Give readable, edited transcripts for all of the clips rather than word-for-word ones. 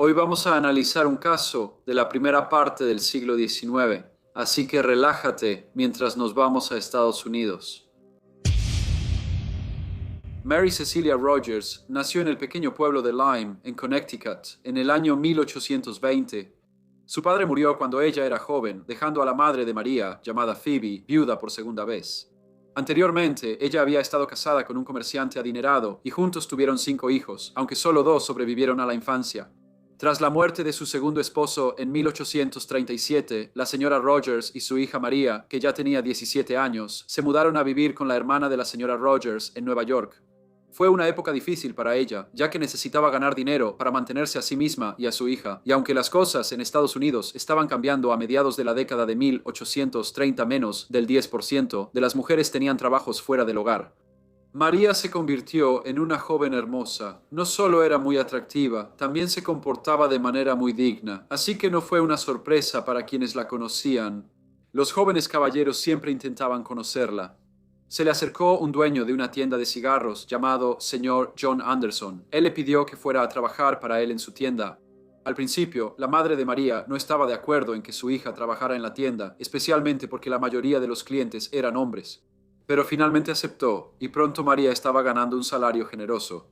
Hoy vamos a analizar un caso de la primera parte del siglo XIX, así que relájate mientras nos vamos a Estados Unidos. Mary Cecilia Rogers nació en el pequeño pueblo de Lyme, en Connecticut, en el año 1820. Su padre murió cuando ella era joven, dejando a la madre de María, llamada Phoebe, viuda por segunda vez. Anteriormente, ella había estado casada con un comerciante adinerado y juntos tuvieron 5 hijos, aunque solo 2 sobrevivieron a la infancia. Tras la muerte de su segundo esposo en 1837, la señora Rogers y su hija María, que ya tenía 17 años, se mudaron a vivir con la hermana de la señora Rogers en Nueva York. Fue una época difícil para ella, ya que necesitaba ganar dinero para mantenerse a sí misma y a su hija, y aunque las cosas en Estados Unidos estaban cambiando a mediados de la década de 1830, menos del 10% de las mujeres tenían trabajos fuera del hogar. María se convirtió en una joven hermosa. No solo era muy atractiva, también se comportaba de manera muy digna, así que no fue una sorpresa para quienes la conocían. Los jóvenes caballeros siempre intentaban conocerla. Se le acercó un dueño de una tienda de cigarros llamado señor John Anderson. Él le pidió que fuera a trabajar para él en su tienda. Al principio, la madre de María no estaba de acuerdo en que su hija trabajara en la tienda, especialmente porque la mayoría de los clientes eran hombres. Pero finalmente aceptó, y pronto María estaba ganando un salario generoso.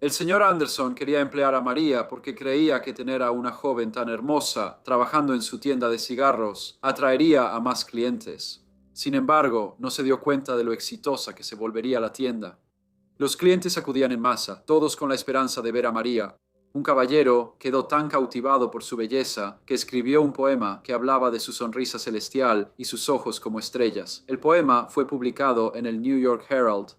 El señor Anderson quería emplear a María porque creía que tener a una joven tan hermosa trabajando en su tienda de cigarros atraería a más clientes. Sin embargo, no se dio cuenta de lo exitosa que se volvería la tienda. Los clientes acudían en masa, todos con la esperanza de ver a María. Un caballero quedó tan cautivado por su belleza que escribió un poema que hablaba de su sonrisa celestial y sus ojos como estrellas. El poema fue publicado en el New York Herald.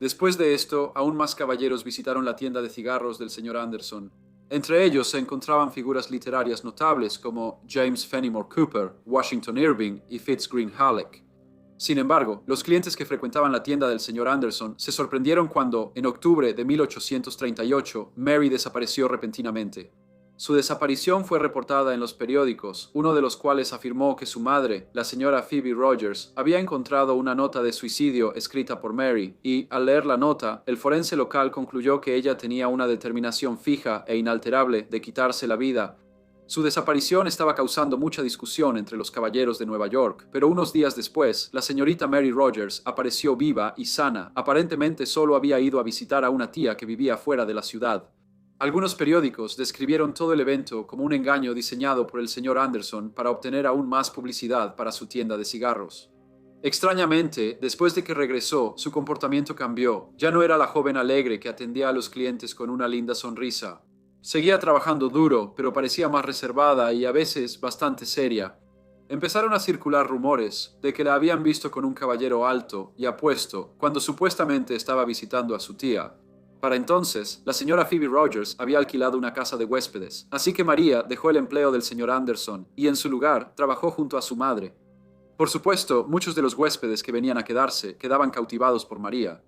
Después de esto, aún más caballeros visitaron la tienda de cigarros del señor Anderson. Entre ellos se encontraban figuras literarias notables como James Fenimore Cooper, Washington Irving y Fitz Greene Halleck. Sin embargo, los clientes que frecuentaban la tienda del señor Anderson se sorprendieron cuando, en octubre de 1838, Mary desapareció repentinamente. Su desaparición fue reportada en los periódicos, uno de los cuales afirmó que su madre, la señora Phoebe Rogers, había encontrado una nota de suicidio escrita por Mary y, al leer la nota, el forense local concluyó que ella tenía una determinación fija e inalterable de quitarse la vida. Su desaparición estaba causando mucha discusión entre los caballeros de Nueva York, pero unos días después, la señorita Mary Rogers apareció viva y sana. Aparentemente solo había ido a visitar a una tía que vivía fuera de la ciudad. Algunos periódicos describieron todo el evento como un engaño diseñado por el señor Anderson para obtener aún más publicidad para su tienda de cigarros. Extrañamente, después de que regresó, su comportamiento cambió. Ya no era la joven alegre que atendía a los clientes con una linda sonrisa. Seguía trabajando duro, pero parecía más reservada y a veces bastante seria. Empezaron a circular rumores de que la habían visto con un caballero alto y apuesto cuando supuestamente estaba visitando a su tía. Para entonces, la señora Phoebe Rogers había alquilado una casa de huéspedes, así que María dejó el empleo del señor Anderson y en su lugar trabajó junto a su madre. Por supuesto, muchos de los huéspedes que venían a quedarse quedaban cautivados por María.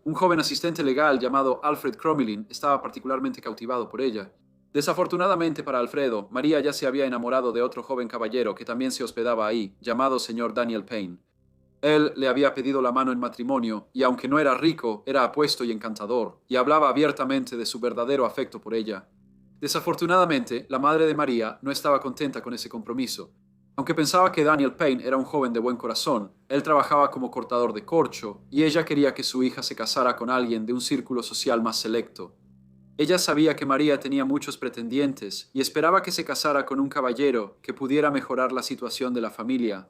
Un joven asistente legal llamado Alfred Crommelin estaba particularmente cautivado por ella. Desafortunadamente para Alfredo, María ya se había enamorado de otro joven caballero que también se hospedaba ahí, llamado señor Daniel Payne. Él le había pedido la mano en matrimonio, y aunque no era rico, era apuesto y encantador, y hablaba abiertamente de su verdadero afecto por ella. Desafortunadamente, la madre de María no estaba contenta con ese compromiso. Aunque pensaba que Daniel Payne era un joven de buen corazón, él trabajaba como cortador de corcho y ella quería que su hija se casara con alguien de un círculo social más selecto. Ella sabía que María tenía muchos pretendientes y esperaba que se casara con un caballero que pudiera mejorar la situación de la familia.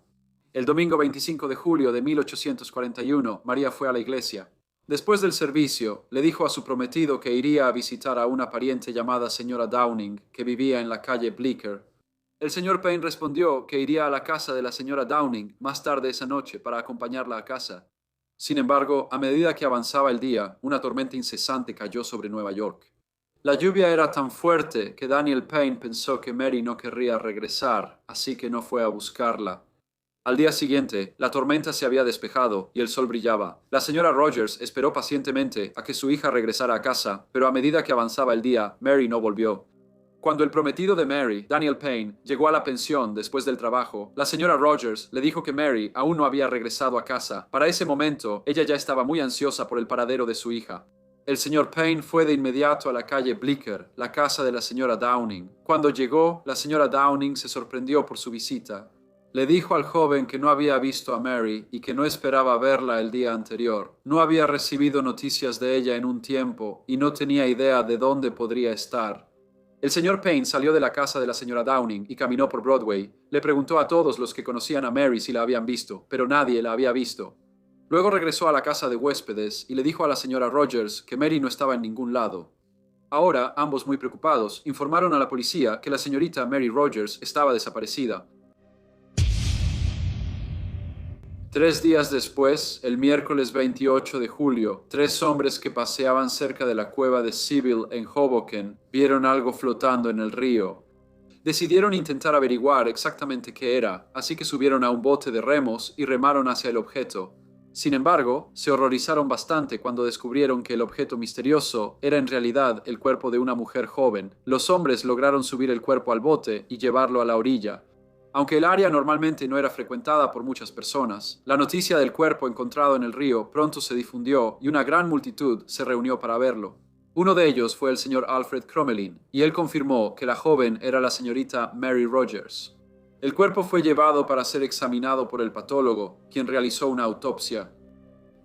El domingo 25 de julio de 1841, María fue a la iglesia. Después del servicio, le dijo a su prometido que iría a visitar a una pariente llamada señora Downing, que vivía en la calle Bleecker. El señor Payne respondió que iría a la casa de la señora Downing más tarde esa noche para acompañarla a casa. Sin embargo, a medida que avanzaba el día, una tormenta incesante cayó sobre Nueva York. La lluvia era tan fuerte que Daniel Payne pensó que Mary no querría regresar, así que no fue a buscarla. Al día siguiente, la tormenta se había despejado y el sol brillaba. La señora Rogers esperó pacientemente a que su hija regresara a casa, pero a medida que avanzaba el día, Mary no volvió. Cuando el prometido de Mary, Daniel Payne, llegó a la pensión después del trabajo, la señora Rogers le dijo que Mary aún no había regresado a casa. Para ese momento, ella ya estaba muy ansiosa por el paradero de su hija. El señor Payne fue de inmediato a la calle Bleecker, la casa de la señora Downing. Cuando llegó, la señora Downing se sorprendió por su visita. Le dijo al joven que no había visto a Mary y que no esperaba verla el día anterior. No había recibido noticias de ella en un tiempo y no tenía idea de dónde podría estar. El señor Payne salió de la casa de la señora Downing y caminó por Broadway. Le preguntó a todos los que conocían a Mary si la habían visto, pero nadie la había visto. Luego regresó a la casa de huéspedes y le dijo a la señora Rogers que Mary no estaba en ningún lado. Ahora, ambos muy preocupados, informaron a la policía que la señorita Mary Rogers estaba desaparecida. 3 días después, el miércoles 28 de julio, 3 hombres que paseaban cerca de la cueva de Sibyl en Hoboken vieron algo flotando en el río. Decidieron intentar averiguar exactamente qué era, así que subieron a un bote de remos y remaron hacia el objeto. Sin embargo, se horrorizaron bastante cuando descubrieron que el objeto misterioso era en realidad el cuerpo de una mujer joven. Los hombres lograron subir el cuerpo al bote y llevarlo a la orilla. Aunque el área normalmente no era frecuentada por muchas personas, la noticia del cuerpo encontrado en el río pronto se difundió y una gran multitud se reunió para verlo. Uno de ellos fue el señor Alfred Crommelin, y él confirmó que la joven era la señorita Mary Rogers. El cuerpo fue llevado para ser examinado por el patólogo, quien realizó una autopsia.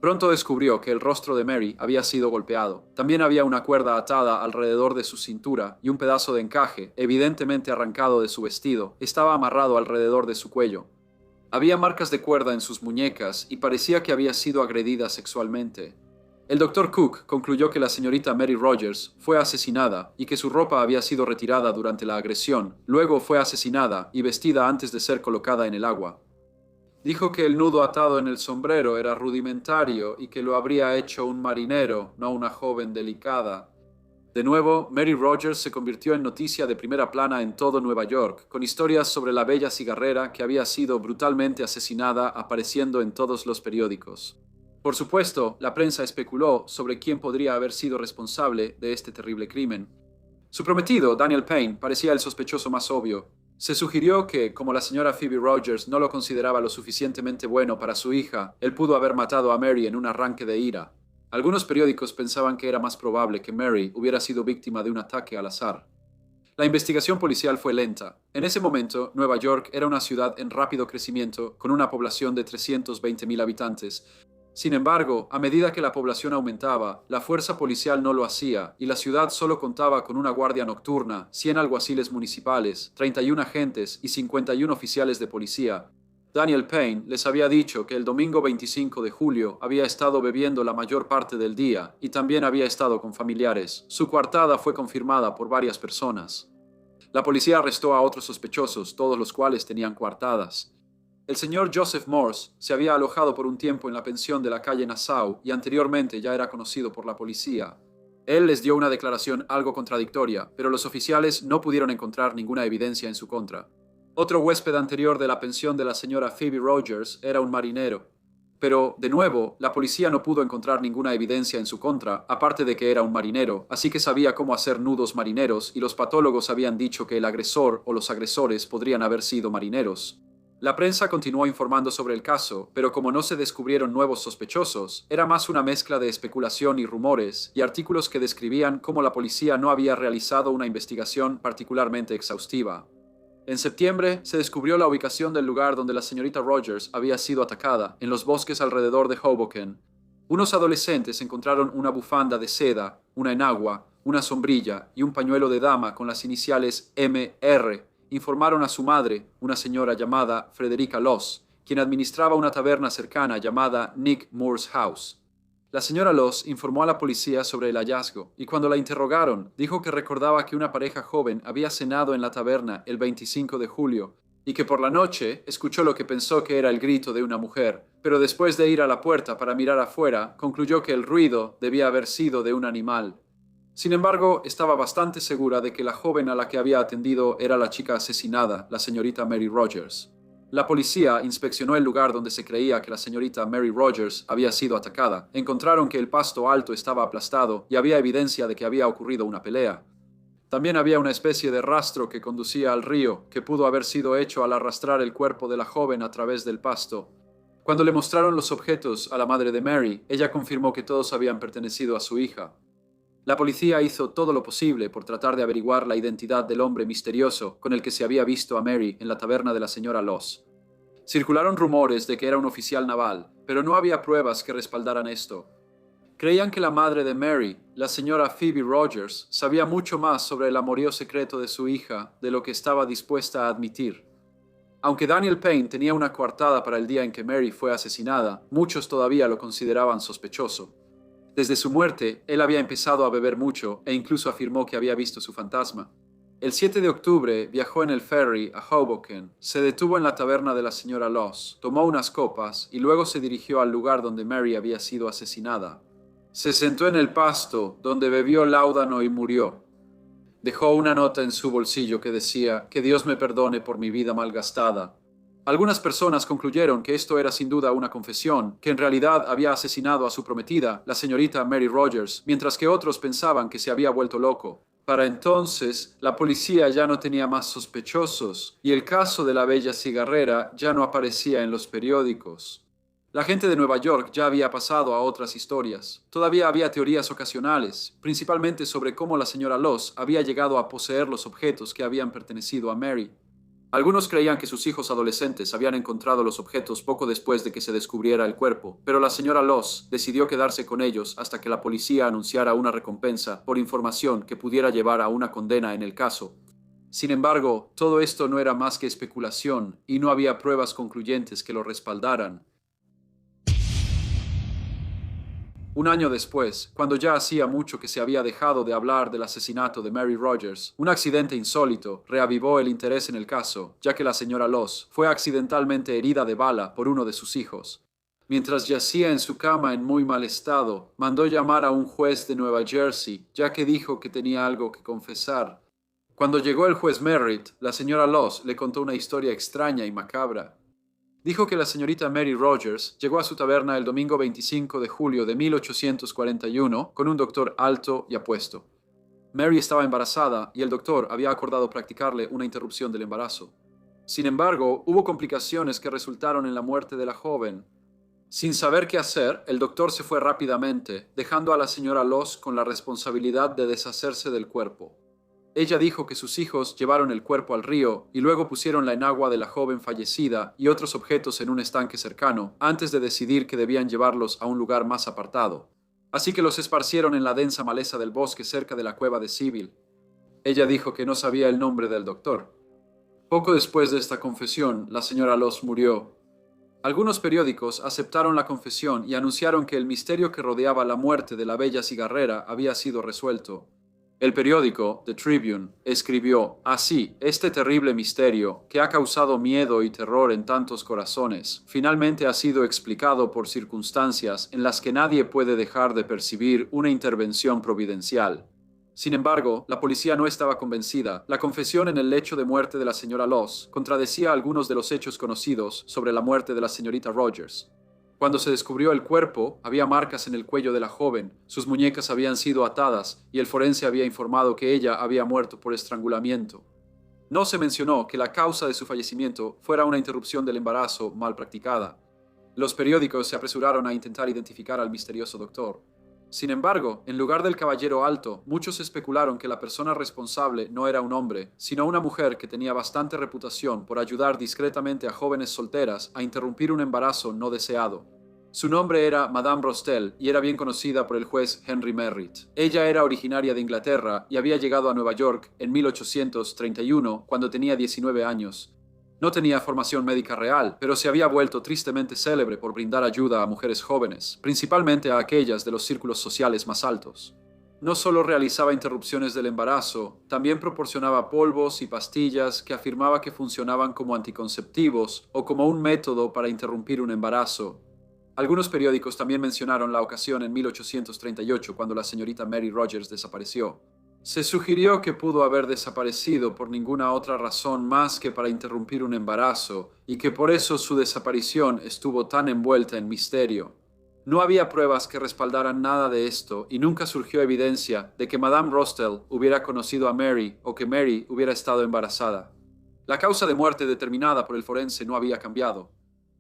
Pronto descubrió que el rostro de Mary había sido golpeado. También había una cuerda atada alrededor de su cintura y un pedazo de encaje, evidentemente arrancado de su vestido, estaba amarrado alrededor de su cuello. Había marcas de cuerda en sus muñecas y parecía que había sido agredida sexualmente. El Dr. Cook concluyó que la señorita Mary Rogers fue asesinada y que su ropa había sido retirada durante la agresión. Luego fue asesinada y vestida antes de ser colocada en el agua. Dijo que el nudo atado en el sombrero era rudimentario y que lo habría hecho un marinero, no una joven delicada. De nuevo, Mary Rogers se convirtió en noticia de primera plana en todo Nueva York, con historias sobre la bella cigarrera que había sido brutalmente asesinada apareciendo en todos los periódicos. Por supuesto, la prensa especuló sobre quién podría haber sido responsable de este terrible crimen. Su prometido, Daniel Payne, parecía el sospechoso más obvio. Se sugirió que, como la señora Phoebe Rogers no lo consideraba lo suficientemente bueno para su hija, él pudo haber matado a Mary en un arranque de ira. Algunos periódicos pensaban que era más probable que Mary hubiera sido víctima de un ataque al azar. La investigación policial fue lenta. En ese momento, Nueva York era una ciudad en rápido crecimiento, con una población de 320.000 habitantes. Sin embargo, a medida que la población aumentaba, la fuerza policial no lo hacía y la ciudad solo contaba con una guardia nocturna, 100 alguaciles municipales, 31 agentes y 51 oficiales de policía. Daniel Payne les había dicho que el domingo 25 de julio había estado bebiendo la mayor parte del día y también había estado con familiares. Su coartada fue confirmada por varias personas. La policía arrestó a otros sospechosos, todos los cuales tenían coartadas. El señor Joseph Morse se había alojado por un tiempo en la pensión de la calle Nassau y anteriormente ya era conocido por la policía. Él les dio una declaración algo contradictoria, pero los oficiales no pudieron encontrar ninguna evidencia en su contra. Otro huésped anterior de la pensión de la señora Phoebe Rogers era un marinero. Pero, de nuevo, la policía no pudo encontrar ninguna evidencia en su contra, aparte de que era un marinero, así que sabía cómo hacer nudos marineros y los patólogos habían dicho que el agresor o los agresores podrían haber sido marineros. La prensa continuó informando sobre el caso, pero como no se descubrieron nuevos sospechosos, era más una mezcla de especulación y rumores, y artículos que describían cómo la policía no había realizado una investigación particularmente exhaustiva. En septiembre, se descubrió la ubicación del lugar donde la señorita Rogers había sido atacada, en los bosques alrededor de Hoboken. Unos adolescentes encontraron una bufanda de seda, una enagua, una sombrilla y un pañuelo de dama con las iniciales M.R., informaron a su madre, una señora llamada Frederica Loss, quien administraba una taberna cercana llamada Nick Moore's House. La señora Loss informó a la policía sobre el hallazgo y cuando la interrogaron, dijo que recordaba que una pareja joven había cenado en la taberna el 25 de julio y que por la noche escuchó lo que pensó que era el grito de una mujer, pero después de ir a la puerta para mirar afuera, concluyó que el ruido debía haber sido de un animal. Sin embargo, estaba bastante segura de que la joven a la que había atendido era la chica asesinada, la señorita Mary Rogers. La policía inspeccionó el lugar donde se creía que la señorita Mary Rogers había sido atacada. Encontraron que el pasto alto estaba aplastado y había evidencia de que había ocurrido una pelea. También había una especie de rastro que conducía al río, que pudo haber sido hecho al arrastrar el cuerpo de la joven a través del pasto. Cuando le mostraron los objetos a la madre de Mary, ella confirmó que todos habían pertenecido a su hija. La policía hizo todo lo posible por tratar de averiguar la identidad del hombre misterioso con el que se había visto a Mary en la taberna de la señora Loss. Circularon rumores de que era un oficial naval, pero no había pruebas que respaldaran esto. Creían que la madre de Mary, la señora Phoebe Rogers, sabía mucho más sobre el amorío secreto de su hija de lo que estaba dispuesta a admitir. Aunque Daniel Payne tenía una coartada para el día en que Mary fue asesinada, muchos todavía lo consideraban sospechoso. Desde su muerte, él había empezado a beber mucho e incluso afirmó que había visto su fantasma. El 7 de octubre viajó en el ferry a Hoboken, se detuvo en la taberna de la señora Loss, tomó unas copas y luego se dirigió al lugar donde Mary había sido asesinada. Se sentó en el pasto, donde bebió láudano y murió. Dejó una nota en su bolsillo que decía: «Que Dios me perdone por mi vida malgastada». Algunas personas concluyeron que esto era sin duda una confesión, que en realidad había asesinado a su prometida, la señorita Mary Rogers, mientras que otros pensaban que se había vuelto loco. Para entonces, la policía ya no tenía más sospechosos, y el caso de la bella cigarrera ya no aparecía en los periódicos. La gente de Nueva York ya había pasado a otras historias. Todavía había teorías ocasionales, principalmente sobre cómo la señora Loss había llegado a poseer los objetos que habían pertenecido a Mary. Algunos creían que sus hijos adolescentes habían encontrado los objetos poco después de que se descubriera el cuerpo, pero la señora Loss decidió quedarse con ellos hasta que la policía anunciara una recompensa por información que pudiera llevar a una condena en el caso. Sin embargo, todo esto no era más que especulación y no había pruebas concluyentes que lo respaldaran. Un año después, cuando ya hacía mucho que se había dejado de hablar del asesinato de Mary Rogers, un accidente insólito reavivó el interés en el caso, ya que la señora Loss fue accidentalmente herida de bala por uno de sus hijos. Mientras yacía en su cama en muy mal estado, mandó llamar a un juez de Nueva Jersey, ya que dijo que tenía algo que confesar. Cuando llegó el juez Merritt, la señora Loss le contó una historia extraña y macabra. Dijo que la señorita Mary Rogers llegó a su taberna el domingo 25 de julio de 1841 con un doctor alto y apuesto. Mary estaba embarazada y el doctor había acordado practicarle una interrupción del embarazo. Sin embargo, hubo complicaciones que resultaron en la muerte de la joven. Sin saber qué hacer, el doctor se fue rápidamente, dejando a la señora Loss con la responsabilidad de deshacerse del cuerpo. Ella dijo que sus hijos llevaron el cuerpo al río y luego pusieron la enagua de la joven fallecida y otros objetos en un estanque cercano, antes de decidir que debían llevarlos a un lugar más apartado. Así que los esparcieron en la densa maleza del bosque cerca de la cueva de Sibyl. Ella dijo que no sabía el nombre del doctor. Poco después de esta confesión, la señora Loss murió. Algunos periódicos aceptaron la confesión y anunciaron que el misterio que rodeaba la muerte de la bella cigarrera había sido resuelto. El periódico, The Tribune, escribió: «Así, este terrible misterio, que ha causado miedo y terror en tantos corazones, finalmente ha sido explicado por circunstancias en las que nadie puede dejar de percibir una intervención providencial». Sin embargo, la policía no estaba convencida. La confesión en el lecho de muerte de la señora Loss contradecía algunos de los hechos conocidos sobre la muerte de la señorita Rogers. Cuando se descubrió el cuerpo, había marcas en el cuello de la joven, sus muñecas habían sido atadas y el forense había informado que ella había muerto por estrangulamiento. No se mencionó que la causa de su fallecimiento fuera una interrupción del embarazo mal practicada. Los periódicos se apresuraron a intentar identificar al misterioso doctor. Sin embargo, en lugar del caballero alto, muchos especularon que la persona responsable no era un hombre, sino una mujer que tenía bastante reputación por ayudar discretamente a jóvenes solteras a interrumpir un embarazo no deseado. Su nombre era Madame Rostell y era bien conocida por el juez Henry Merritt. Ella era originaria de Inglaterra y había llegado a Nueva York en 1831 cuando tenía 19 años. No tenía formación médica real, pero se había vuelto tristemente célebre por brindar ayuda a mujeres jóvenes, principalmente a aquellas de los círculos sociales más altos. No solo realizaba interrupciones del embarazo, también proporcionaba polvos y pastillas que afirmaba que funcionaban como anticonceptivos o como un método para interrumpir un embarazo. Algunos periódicos también mencionaron la ocasión en 1838 cuando la señorita Mary Rogers desapareció. Se sugirió que pudo haber desaparecido por ninguna otra razón más que para interrumpir un embarazo y que por eso su desaparición estuvo tan envuelta en misterio. No había pruebas que respaldaran nada de esto y nunca surgió evidencia de que Madame Rostell hubiera conocido a Mary o que Mary hubiera estado embarazada. La causa de muerte determinada por el forense no había cambiado.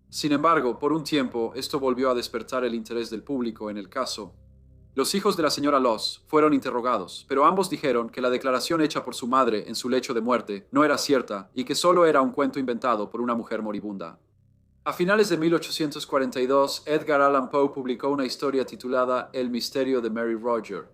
Sin embargo, por un tiempo, esto volvió a despertar el interés del público en el caso. Los hijos de la señora Loss fueron interrogados, pero ambos dijeron que la declaración hecha por su madre en su lecho de muerte no era cierta y que solo era un cuento inventado por una mujer moribunda. A finales de 1842, Edgar Allan Poe publicó una historia titulada El misterio de Mary Roger.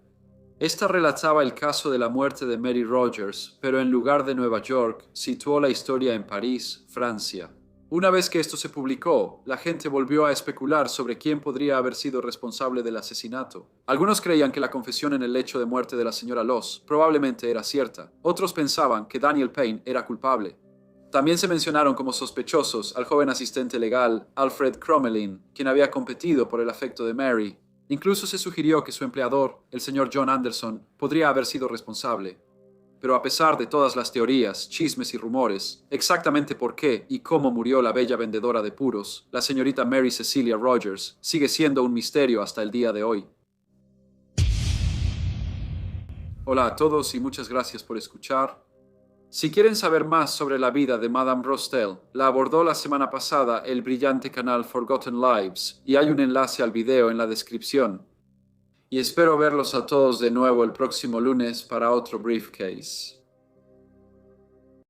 Esta relataba el caso de la muerte de Mary Rogers, pero en lugar de Nueva York, situó la historia en París, Francia. Una vez que esto se publicó, la gente volvió a especular sobre quién podría haber sido responsable del asesinato. Algunos creían que la confesión en el lecho de muerte de la señora Loss probablemente era cierta. Otros pensaban que Daniel Payne era culpable. También se mencionaron como sospechosos al joven asistente legal Alfred Crommelin, quien había competido por el afecto de Mary. Incluso se sugirió que su empleador, el señor John Anderson, podría haber sido responsable. Pero a pesar de todas las teorías, chismes y rumores, exactamente por qué y cómo murió la bella vendedora de puros, la señorita Mary Cecilia Rogers, sigue siendo un misterio hasta el día de hoy. Hola a todos y muchas gracias por escuchar. Si quieren saber más sobre la vida de Madame Rostel, la abordó la semana pasada el brillante canal Forgotten Lives y hay un enlace al video en la descripción. Y espero verlos a todos de nuevo el próximo lunes para otro Briefcase.